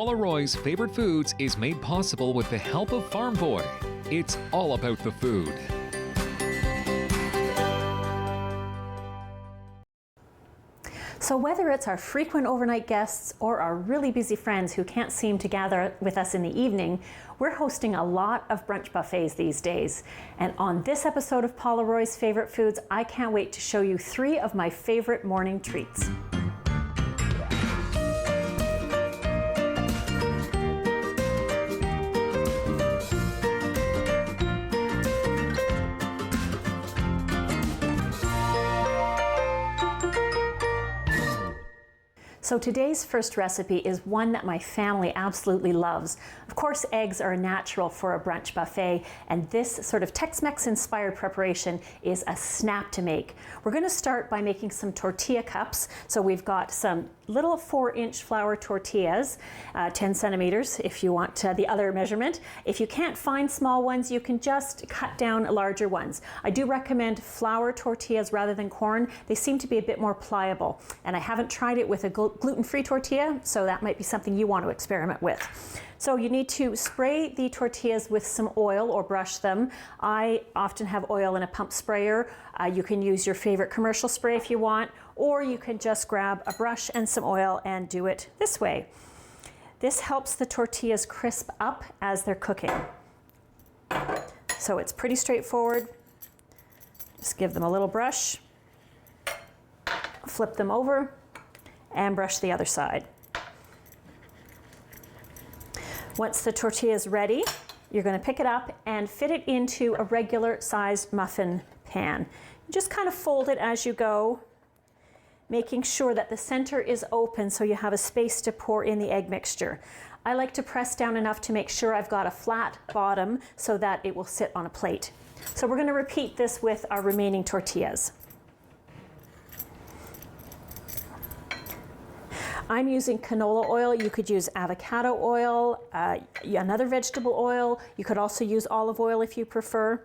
Paula Roy's Favorite Foods is made possible with the help of Farm Boy. It's all about the food. So whether it's our frequent overnight guests or our really busy friends who can't seem to gather with us in the evening, we're hosting a lot of brunch buffets these days. And on this episode of Paula Roy's Favorite Foods, I can't wait to show you 3 of my favorite morning treats. So today's first recipe is one that my family absolutely loves. Of course, eggs are natural for a brunch buffet, and this sort of Tex-Mex inspired preparation is a snap to make. We're going to start by making some tortilla cups. So we've got some little 4-inch flour tortillas, 10 centimeters if you want the other measurement. If you can't find small ones, you can just cut down larger ones. I do recommend flour tortillas rather than corn. They seem to be a bit more pliable, and I haven't tried it with a gluten-free tortilla, so that might be something you want to experiment with. So you need to spray the tortillas with some oil or brush them. I often have oil in a pump sprayer. You can use your favorite commercial spray if you want, or you can just grab a brush and some oil and do it this way. This helps the tortillas crisp up as they're cooking. So it's pretty straightforward. Just give them a little brush, flip them over, and brush the other side. Once the tortilla is ready, you're going to pick it up and fit it into a regular sized muffin pan. Just kind of fold it as you go, making sure that the center is open so you have a space to pour in the egg mixture. I like to press down enough to make sure I've got a flat bottom so that it will sit on a plate. So we're going to repeat this with our remaining tortillas. I'm using canola oil. You could use avocado oil, another vegetable oil. You could also use olive oil if you prefer.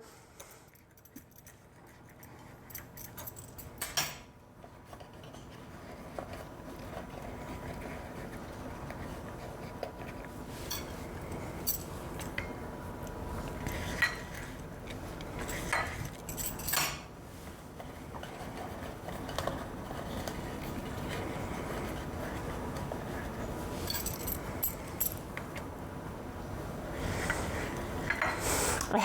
I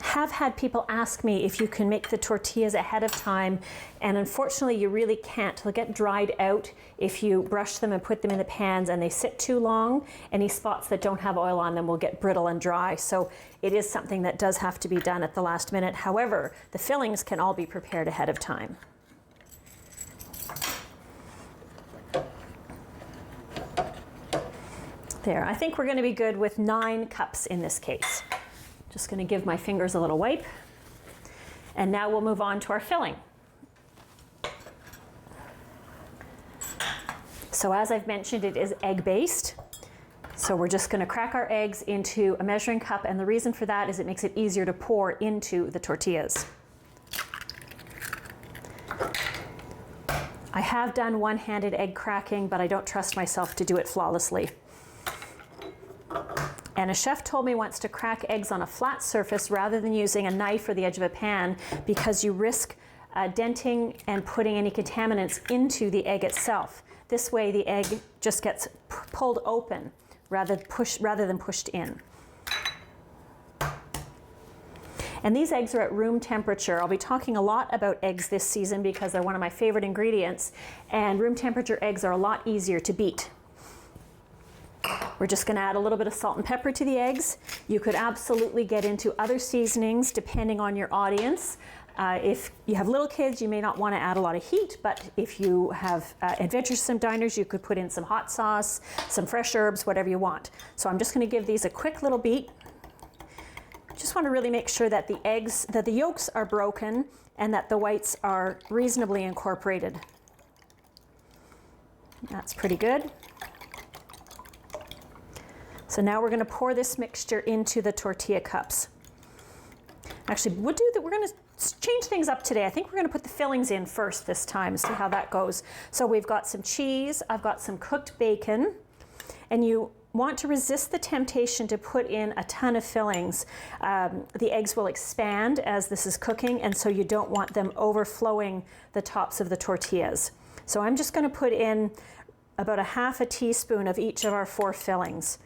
have had people ask me if you can make the tortillas ahead of time, and unfortunately you really can't. They'll get dried out if you brush them and put them in the pans and they sit too long. Any spots that don't have oil on them will get brittle and dry. So it is something that does have to be done at the last minute. However, the fillings can all be prepared ahead of time. There, I think we're going to be good with 9 cups in this case. Just going to give my fingers a little wipe. And now we'll move on to our filling. So as I've mentioned, it is egg-based. So we're just going to crack our eggs into a measuring cup, and the reason for that is it makes it easier to pour into the tortillas. I have done one-handed egg cracking, but I don't trust myself to do it flawlessly. And a chef told me once to crack eggs on a flat surface rather than using a knife or the edge of a pan, because you risk denting and putting any contaminants into the egg itself. This way the egg just gets pulled open rather than pushed in. And these eggs are at room temperature. I'll be talking a lot about eggs this season because they're one of my favorite ingredients, and room temperature eggs are a lot easier to beat. We're just going to add a little bit of salt and pepper to the eggs. You could absolutely get into other seasonings depending on your audience. If you have little kids, you may not want to add a lot of heat, but if you have adventuresome diners, you could put in some hot sauce, some fresh herbs, whatever you want. So I'm just going to give these a quick little beat. Just want to really make sure that the yolks are broken and that the whites are reasonably incorporated. That's pretty good. So now we're going to pour this mixture into the tortilla cups. Actually, we're going to change things up today. I think we're going to put the fillings in first this time, see how that goes. So we've got some cheese, I've got some cooked bacon, and you want to resist the temptation to put in a ton of fillings. The eggs will expand as this is cooking, and so you don't want them overflowing the tops of the tortillas. So I'm just going to put in about a half a teaspoon of each of our 4 fillings.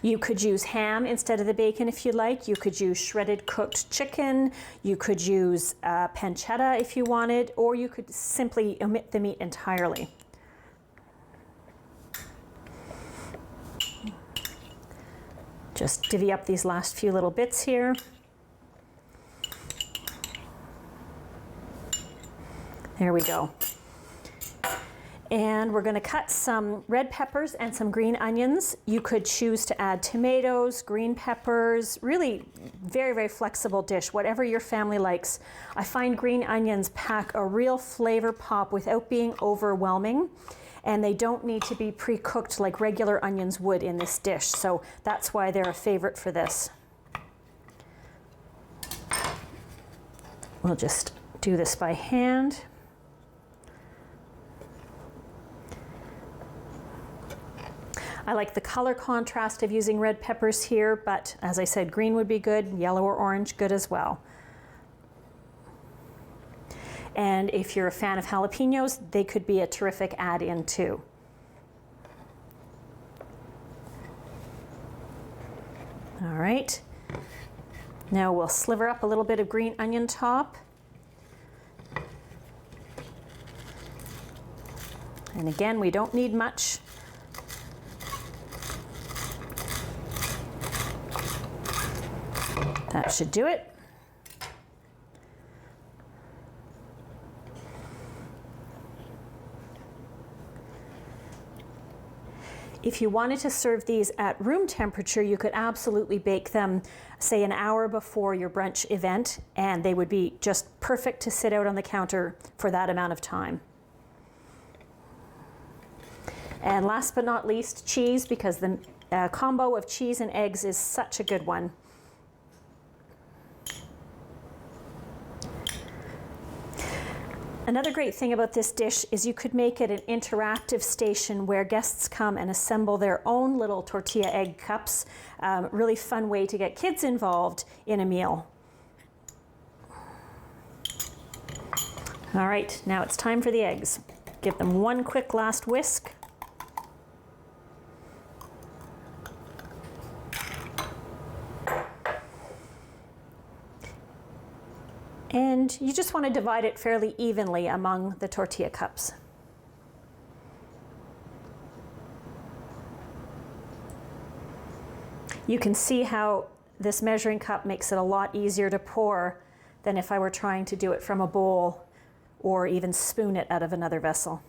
You could use ham instead of the bacon if you like. You could use shredded cooked chicken. You could use pancetta if you wanted, or you could simply omit the meat entirely. Just divvy up these last few little bits here. There we go. And we're going to cut some red peppers and some green onions. You could choose to add tomatoes, green peppers, really very, very flexible dish, whatever your family likes. I find green onions pack a real flavor pop without being overwhelming, and they don't need to be pre-cooked like regular onions would in this dish, so that's why they're a favorite for this. We'll just do this by hand. I like the color contrast of using red peppers here, but as I said, green would be good, yellow or orange, good as well. And if you're a fan of jalapenos, they could be a terrific add-in too. All right, now we'll sliver up a little bit of green onion top. And again, we don't need much. That should do it. If you wanted to serve these at room temperature, you could absolutely bake them, say, an hour before your brunch event, and they would be just perfect to sit out on the counter for that amount of time. And last but not least, cheese, because the combo of cheese and eggs is such a good one. Another great thing about this dish is you could make it an interactive station where guests come and assemble their own little tortilla egg cups. Really fun way to get kids involved in a meal. All right, now it's time for the eggs. Give them one quick last whisk. And you just want to divide it fairly evenly among the tortilla cups. You can see how this measuring cup makes it a lot easier to pour than if I were trying to do it from a bowl or even spoon it out of another vessel.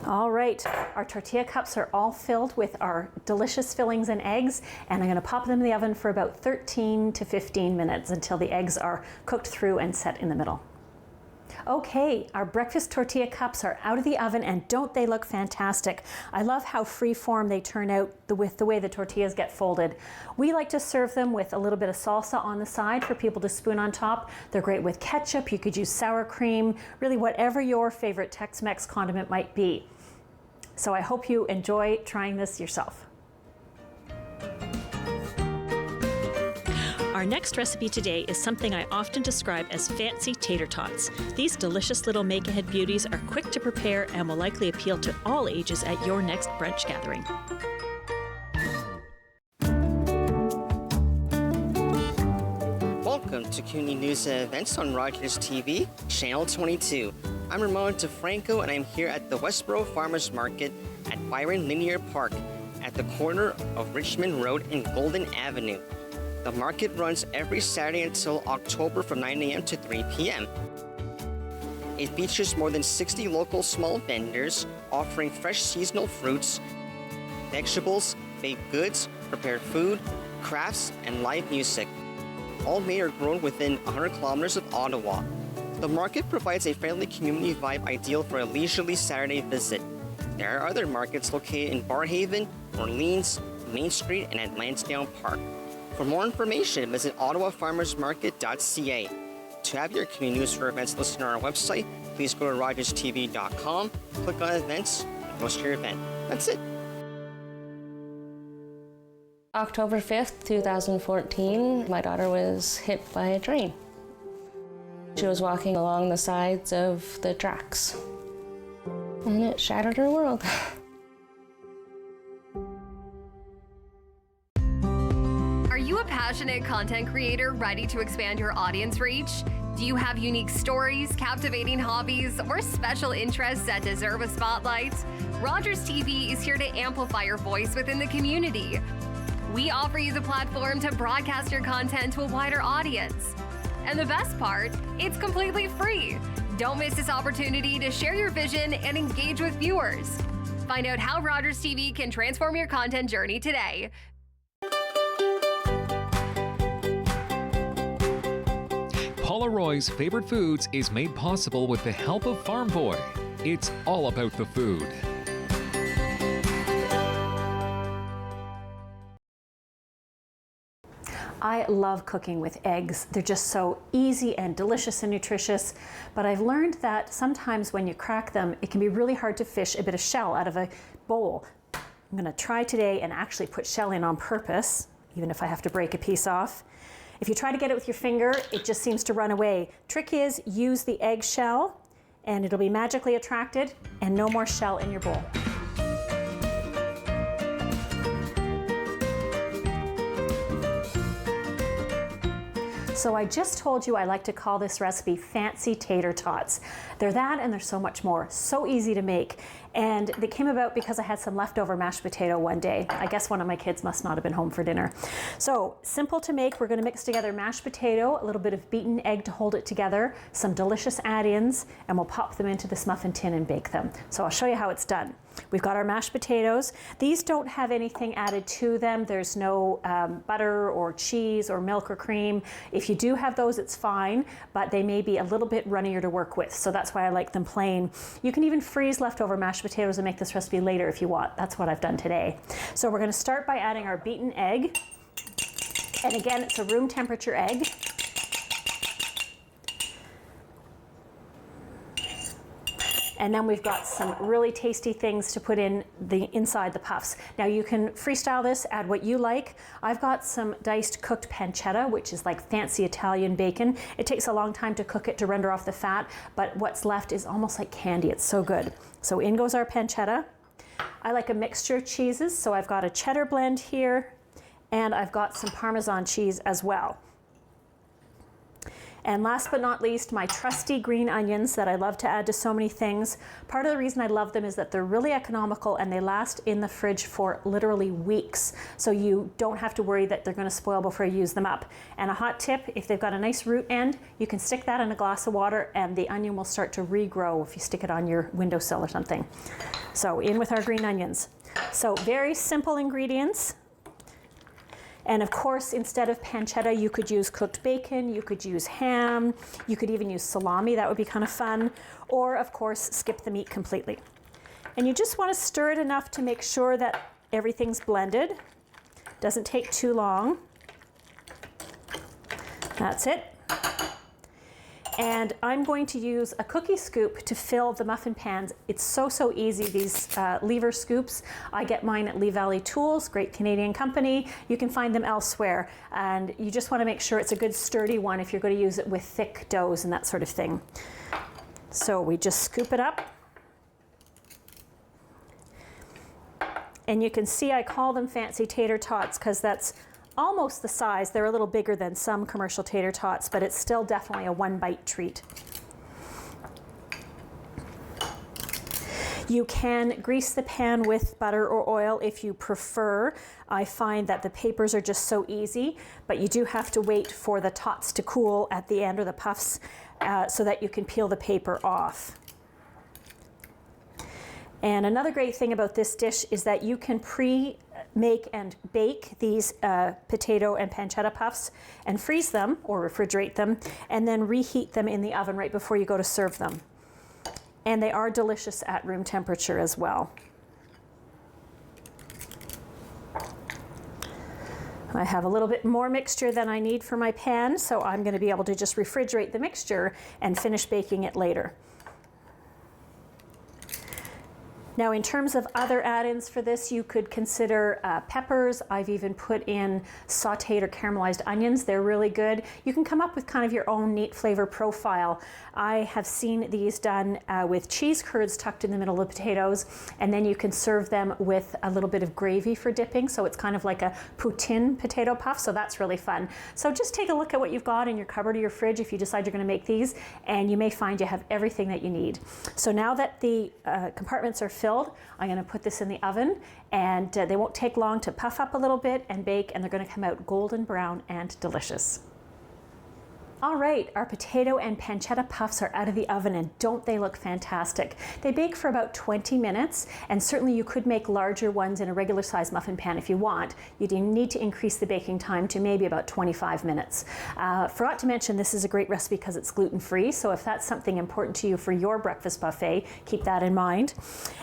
All right, our tortilla cups are all filled with our delicious fillings and eggs, and I'm going to pop them in the oven for about 13 to 15 minutes until the eggs are cooked through and set in the middle. Okay, our breakfast tortilla cups are out of the oven, and don't they look fantastic? I love how free-form they turn out with the way the tortillas get folded. We like to serve them with a little bit of salsa on the side for people to spoon on top. They're great with ketchup. You could use sour cream, really whatever your favorite Tex-Mex condiment might be. So I hope you enjoy trying this yourself. Our next recipe today is something I often describe as fancy tater tots. These delicious little make-ahead beauties are quick to prepare and will likely appeal to all ages at your next brunch gathering. Welcome to CUNY News and Events on Rogers TV, Channel 22. I'm Ramon DeFranco, and I'm here at the Westboro Farmers Market at Byron Linear Park at the corner of Richmond Road and Golden Avenue. The market runs every Saturday until October from 9 a.m. to 3 p.m. It features more than 60 local small vendors offering fresh seasonal fruits, vegetables, baked goods, prepared food, crafts, and live music. All made or grown within 100 kilometers of Ottawa. The market provides a friendly community vibe ideal for a leisurely Saturday visit. There are other markets located in Barrhaven, Orleans, Main Street, and at Lansdowne Park. For more information, visit ottawafarmersmarket.ca. To have your community news for events listed on our website, please go to rogerstv.com, click on events, and post your event. That's it. October 5th, 2014, my daughter was hit by a train. She was walking along the sides of the tracks, and it shattered her world. Are you a passionate content creator ready to expand your audience reach? Do you have unique stories, captivating hobbies, or special interests that deserve a spotlight? Rogers TV is here to amplify your voice within the community. We offer you the platform to broadcast your content to a wider audience. And the best part, it's completely free. Don't miss this opportunity to share your vision and engage with viewers. Find out how Rogers TV can transform your content journey today. Paula Roy's Favorite Foods is made possible with the help of Farm Boy. It's all about the food. I love cooking with eggs. They're just so easy and delicious and nutritious, but I've learned that sometimes when you crack them, it can be really hard to fish a bit of shell out of a bowl. I'm gonna try today and actually put shell in on purpose, even if I have to break a piece off. If you try to get it with your finger, it just seems to run away. Trick is, use the egg shell and it'll be magically attracted and no more shell in your bowl. So I just told you I like to call this recipe fancy tater tots. They're that and they're so much more. So easy to make. And they came about because I had some leftover mashed potato one day. I guess one of my kids must not have been home for dinner. So simple to make. We're going to mix together mashed potato, a little bit of beaten egg to hold it together, some delicious add-ins, and we'll pop them into this muffin tin and bake them. So I'll show you how it's done. We've got our mashed potatoes. These don't have anything added to them. There's no butter or cheese or milk or cream. If you do have those, it's fine, but they may be a little bit runnier to work with. So that's why I like them plain. You can even freeze leftover mashed potatoes and make this recipe later if you want. That's what I've done today. So we're going to start by adding our beaten egg. And again, it's a room temperature egg. And then we've got some really tasty things to put in the inside the puffs. Now you can freestyle this, add what you like. I've got some diced cooked pancetta, which is like fancy Italian bacon. It takes a long time to cook it to render off the fat, but what's left is almost like candy. It's so good. So in goes our pancetta. I like a mixture of cheeses, so I've got a cheddar blend here, and I've got some Parmesan cheese as well. And last but not least, my trusty green onions that I love to add to so many things. Part of the reason I love them is that they're really economical and they last in the fridge for literally weeks. So you don't have to worry that they're gonna spoil before you use them up. And a hot tip, if they've got a nice root end, you can stick that in a glass of water and the onion will start to regrow if you stick it on your windowsill or something. So in with our green onions. So very simple ingredients. And of course, instead of pancetta, you could use cooked bacon, you could use ham, you could even use salami, that would be kind of fun. Or of course, skip the meat completely. And you just want to stir it enough to make sure that everything's blended. Doesn't take too long. That's it. And I'm going to use a cookie scoop to fill the muffin pans. It's so easy, these lever scoops. I get mine at Lee Valley Tools, great Canadian company. You can find them elsewhere. And you just want to make sure it's a good sturdy one if you're going to use it with thick doughs and that sort of thing. So we just scoop it up. And you can see I call them fancy tater tots because that's almost the size. They're a little bigger than some commercial tater tots, but it's still definitely a one-bite treat. You can grease the pan with butter or oil if you prefer. I find that the papers are just so easy, but you do have to wait for the tots to cool at the end, or the puffs, so that you can peel the paper off. And another great thing about this dish is that you can make and bake these potato and pancetta puffs and freeze them or refrigerate them and then reheat them in the oven right before you go to serve them. And they are delicious at room temperature as well. I have a little bit more mixture than I need for my pan, so I'm going to be able to just refrigerate the mixture and finish baking it later. Now, in terms of other add-ins for this, you could consider peppers. I've even put in sauteed or caramelized onions. They're really good. You can come up with kind of your own neat flavor profile. I have seen these done with cheese curds tucked in the middle of the potatoes, and then you can serve them with a little bit of gravy for dipping. So it's kind of like a poutine potato puff, so that's really fun. So just take a look at what you've got in your cupboard or your fridge if you decide you're going to make these, and you may find you have everything that you need. So now that the compartments are filled, I'm going to put this in the oven, and they won't take long to puff up a little bit and bake, and they're going to come out golden brown and delicious. All right, our potato and pancetta puffs are out of the oven, and don't they look fantastic? They bake for about 20 minutes, and certainly you could make larger ones in a regular size muffin pan if you want. You do need to increase the baking time to maybe about 25 minutes. Forgot to mention, this is a great recipe because it's gluten-free, so if that's something important to you for your breakfast buffet, keep that in mind.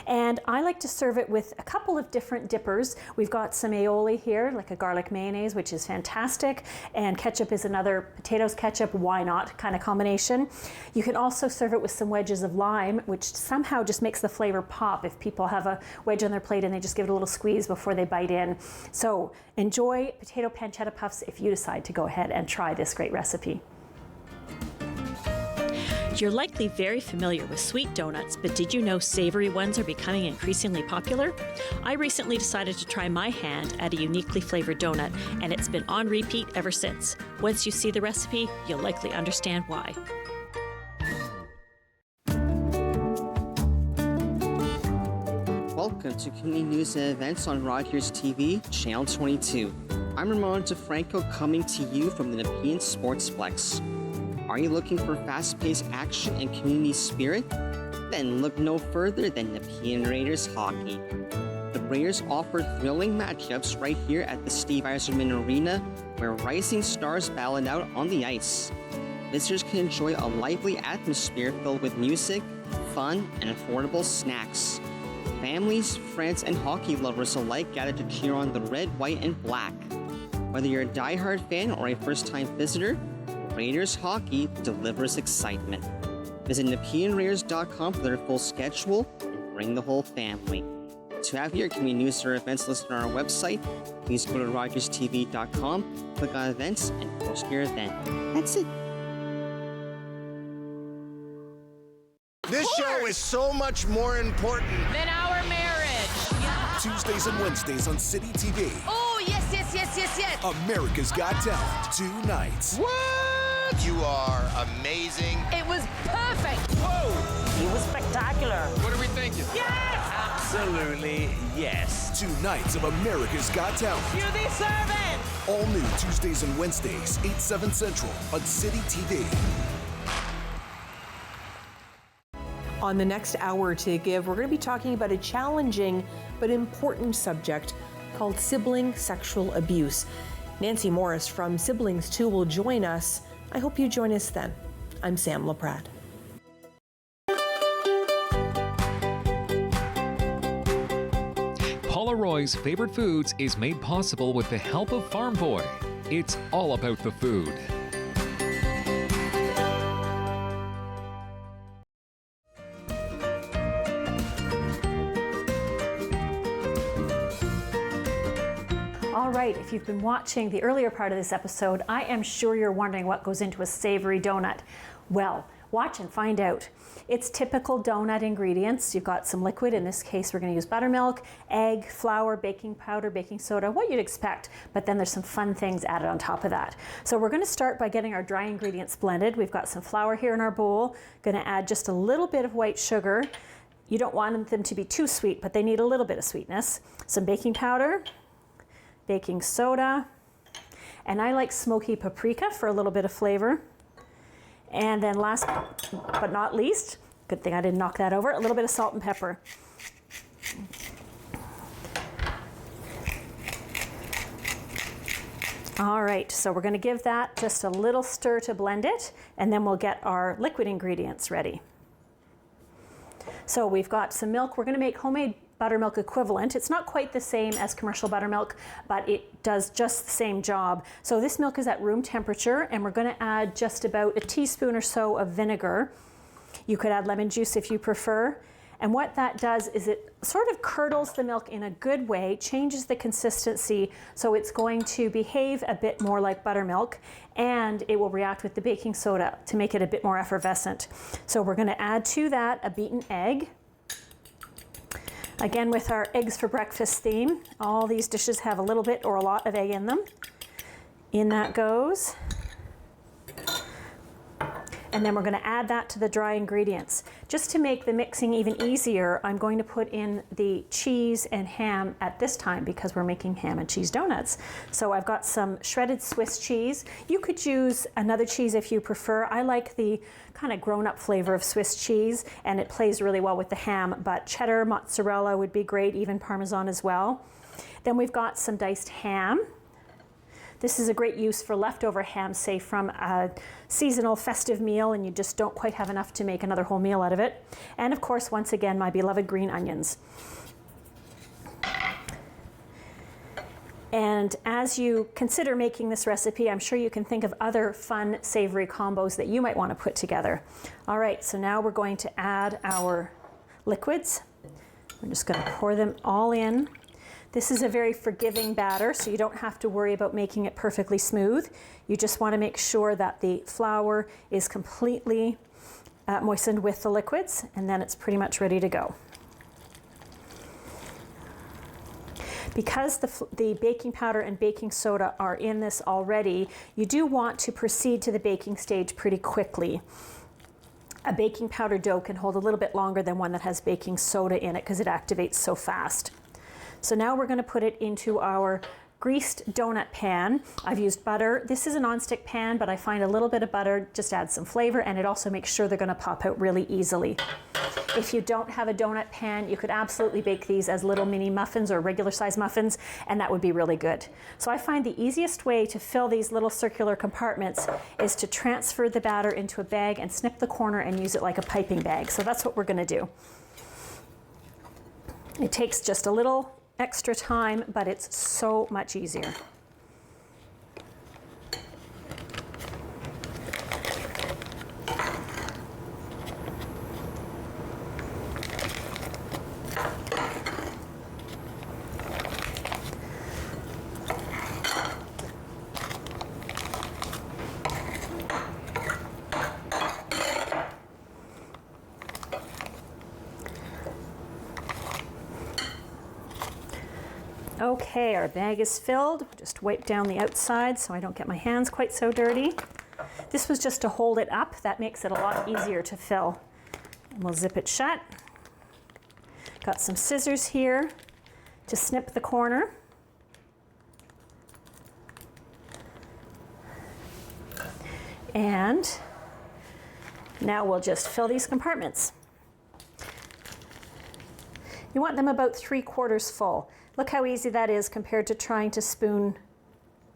And I like to serve it with a couple of different dippers. We've got some aioli here, like a garlic mayonnaise, which is fantastic, and ketchup is another potatoes ketchup, why not kind of combination. You can also serve it with some wedges of lime, which somehow just makes the flavor pop if people have a wedge on their plate and they just give it a little squeeze before they bite in. So enjoy potato pancetta puffs if you decide to go ahead and try this great recipe. You're likely very familiar with sweet donuts, but did you know savory ones are becoming increasingly popular? I recently decided to try my hand at a uniquely flavored donut, and it's been on repeat ever since. Once you see the recipe, you'll likely understand why. Welcome to Community News and Events on Rogers TV, Channel 22. I'm Ramon DeFranco coming to you from the Nepean Sportsplex. Are you looking for fast-paced action and community spirit? Then look no further than Nepean Raiders hockey. The Raiders offer thrilling matchups right here at the Steve Yzerman Arena, where rising stars battle it out on the ice. Visitors can enjoy a lively atmosphere filled with music, fun, and affordable snacks. Families, friends, and hockey lovers alike gather to cheer on the red, white, and black. Whether you're a diehard fan or a first-time visitor, Raiders hockey delivers excitement. Visit NepeanRaiders.com for their full schedule and bring the whole family. To have your community news or events listed on our website, please go to RogersTV.com, click on events, and post your event. That's it. This show is so much more important than our marriage. Tuesdays and Wednesdays on City TV. Oh, yes. America's Got Talent. 2 nights. What? You are amazing. It was perfect. Whoa! It was spectacular. What are we thinking? Yes! Absolutely yes. 2 nights of America's Got Talent. You deserve it! All new Tuesdays and Wednesdays, 8, 7 Central on City TV. On the next hour to give, we're going to be talking about a challenging but important subject called sibling sexual abuse. Nancy Morris from Siblings 2 will join us. I hope you join us then. I'm Sam LaPrade. Paula Roy's Favorite Foods is made possible with the help of Farm Boy. It's all about the food. All right, if you've been watching the earlier part of this episode, I am sure you're wondering what goes into a savory donut. Well, watch and find out. It's typical donut ingredients. You've got some liquid. In this case, we're going to use buttermilk, egg, flour, baking powder, baking soda, what you'd expect, but then there's some fun things added on top of that. So we're going to start by getting our dry ingredients blended. We've got some flour here in our bowl. Going to add just a little bit of white sugar. You don't want them to be too sweet, but they need a little bit of sweetness. Some baking powder, baking soda, and I like smoky paprika for a little bit of flavor. And then last but not least, good thing I didn't knock that over, a little bit of salt and pepper. All right, so we're going to give that just a little stir to blend it, and then we'll get our liquid ingredients ready. So we've got some milk. We're going to make homemade buttermilk equivalent. It's not quite the same as commercial buttermilk, but it does just the same job. So this milk is at room temperature, and we're going to add just about a teaspoon or so of vinegar. You could add lemon juice if you prefer. And what that does is it sort of curdles the milk in a good way, changes the consistency, so it's going to behave a bit more like buttermilk, and it will react with the baking soda to make it a bit more effervescent. So we're going to add to that a beaten egg. Again, with our eggs for breakfast theme, all these dishes have a little bit or a lot of egg in them. In that goes. And then we're going to add that to the dry ingredients. Just to make the mixing even easier, I'm going to put in the cheese and ham at this time because we're making ham and cheese donuts. So I've got some shredded Swiss cheese. You could use another cheese if you prefer. I like the kind of grown-up flavor of Swiss cheese, and it plays really well with the ham, but cheddar, mozzarella would be great, even Parmesan as well. Then we've got some diced ham. This is a great use for leftover ham, say from a seasonal festive meal and you just don't quite have enough to make another whole meal out of it. And of course, once again, my beloved green onions. And as you consider making this recipe, I'm sure you can think of other fun savory combos that you might want to put together. All right, so now we're going to add our liquids. We're just going to pour them all in. This is a very forgiving batter, so you don't have to worry about making it perfectly smooth. You just want to make sure that the flour is completely moistened with the liquids, and then it's pretty much ready to go. Because the baking powder and baking soda are in this already, you do want to proceed to the baking stage pretty quickly. A baking powder dough can hold a little bit longer than one that has baking soda in it because it activates so fast. So now we're going to put it into our greased donut pan. I've used butter. This is a nonstick pan, but I find a little bit of butter just adds some flavor, and it also makes sure they're going to pop out really easily. If you don't have a donut pan, you could absolutely bake these as little mini muffins or regular size muffins, and that would be really good. So I find the easiest way to fill these little circular compartments is to transfer the batter into a bag and snip the corner and use it like a piping bag. So that's what we're going to do. It takes just a little extra time, but it's so much easier. Okay, our bag is filled. Just wipe down the outside so I don't get my hands quite so dirty. This was just to hold it up. That makes it a lot easier to fill. And we'll zip it shut. Got some scissors here to snip the corner. And now we'll just fill these compartments. You want them about 3/4 full. Look how easy that is compared to trying to spoon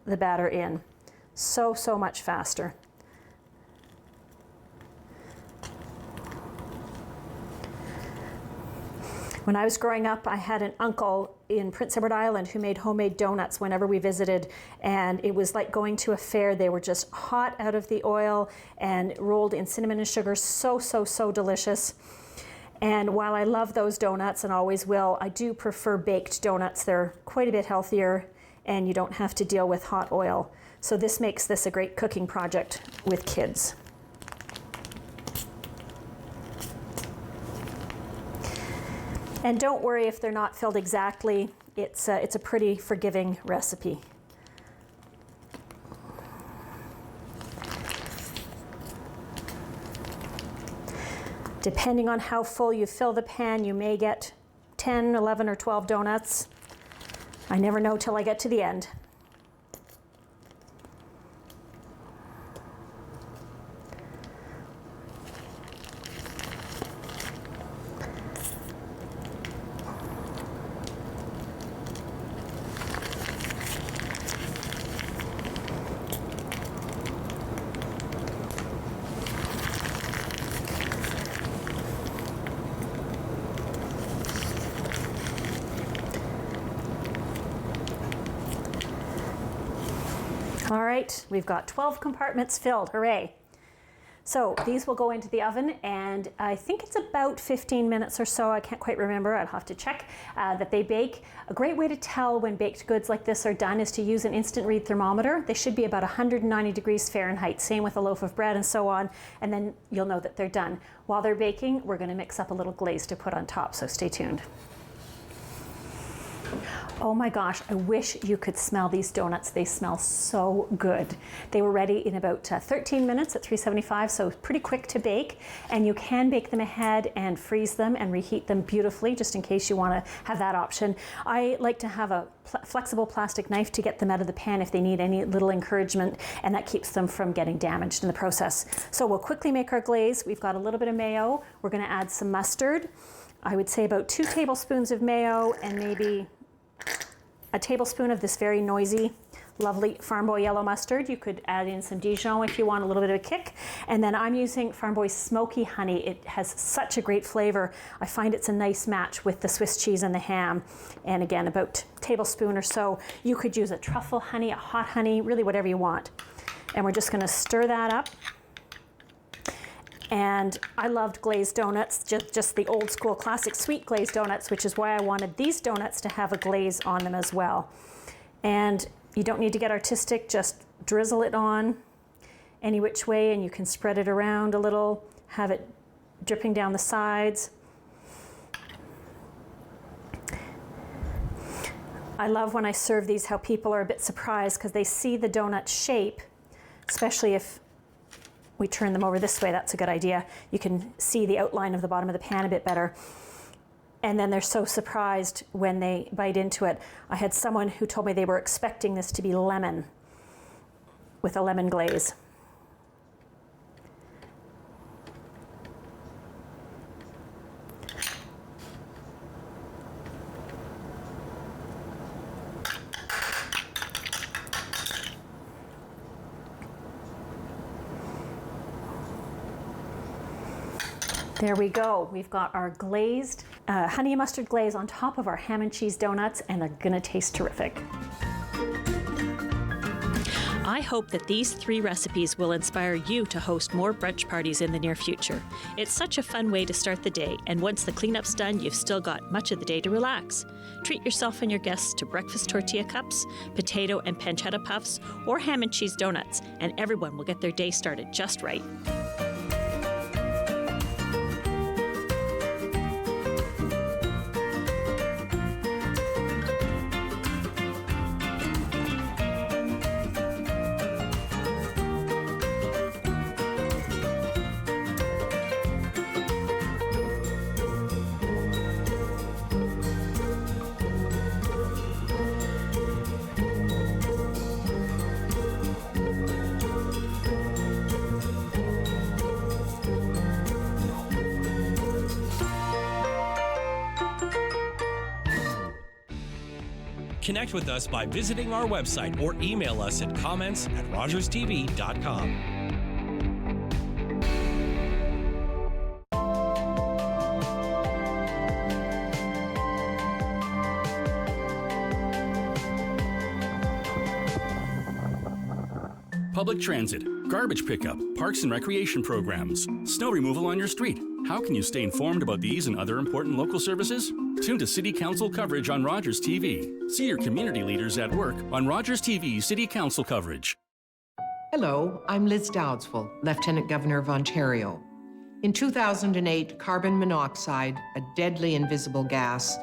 the batter in. So much faster. When I was growing up, I had an uncle in Prince Edward Island who made homemade donuts whenever we visited, and it was like going to a fair. They were just hot out of the oil and rolled in cinnamon and sugar. So delicious. And while I love those donuts and always will, I do prefer baked donuts. They're quite a bit healthier and you don't have to deal with hot oil. So this makes this a great cooking project with kids. And don't worry if they're not filled exactly. It's a pretty forgiving recipe. Depending on how full you fill the pan, you may get 10, 11, or 12 donuts. I never know till I get to the end. All right, we've got 12 compartments filled, hooray. So these will go into the oven, and I think it's about 15 minutes or so, I can't quite remember, I'll have to check, that they bake. A great way to tell when baked goods like this are done is to use an instant read thermometer. They should be about 190 degrees Fahrenheit, same with a loaf of bread and so on, and then you'll know that they're done. While they're baking, we're gonna mix up a little glaze to put on top, so stay tuned. Oh my gosh, I wish you could smell these donuts. They smell so good. They were ready in about 13 minutes at 375, so pretty quick to bake. And you can bake them ahead and freeze them and reheat them beautifully, just in case you want to have that option. I like to have a flexible plastic knife to get them out of the pan if they need any little encouragement, and that keeps them from getting damaged in the process. So we'll quickly make our glaze. We've got a little bit of mayo. We're going to add some mustard. I would say about 2 tablespoons of mayo and maybe a tablespoon of this very noisy, lovely Farm Boy yellow mustard. You could add in some Dijon if you want a little bit of a kick. And then I'm using Farm Boy smoky honey. It has such a great flavor. I find it's a nice match with the Swiss cheese and the ham. And again, about a tablespoon or so. You could use a truffle honey, a hot honey, really whatever you want. And we're just gonna stir that up. And I loved glazed donuts, just the old school classic sweet glazed donuts, which is why I wanted these donuts to have a glaze on them as well. And you don't need to get artistic, just drizzle it on any which way, and you can spread it around a little, have it dripping down the sides. I love when I serve these how people are a bit surprised because they see the donut shape, especially if we turn them over this way. That's a good idea. You can see the outline of the bottom of the pan a bit better. And then they're so surprised when they bite into it. I had someone who told me they were expecting this to be lemon, with a lemon glaze. There we go. We've got our glazed honey and mustard glaze on top of our ham and cheese donuts, and they're gonna taste terrific. I hope that these 3 recipes will inspire you to host more brunch parties in the near future. It's such a fun way to start the day, and once the cleanup's done, you've still got much of the day to relax. Treat yourself and your guests to breakfast tortilla cups, potato and pancetta puffs, or ham and cheese donuts, and everyone will get their day started just right. Connect with us by visiting our website or email us at comments@rogerstv.com. Public transit, garbage pickup, parks and recreation programs, snow removal on your street. How can you stay informed about these and other important local services? Tune to City Council coverage on Rogers TV. See your community leaders at work on Rogers TV City Council coverage. Hello, I'm Liz Dowdswell, Lieutenant Governor of Ontario. In 2008, carbon monoxide, a deadly invisible gas,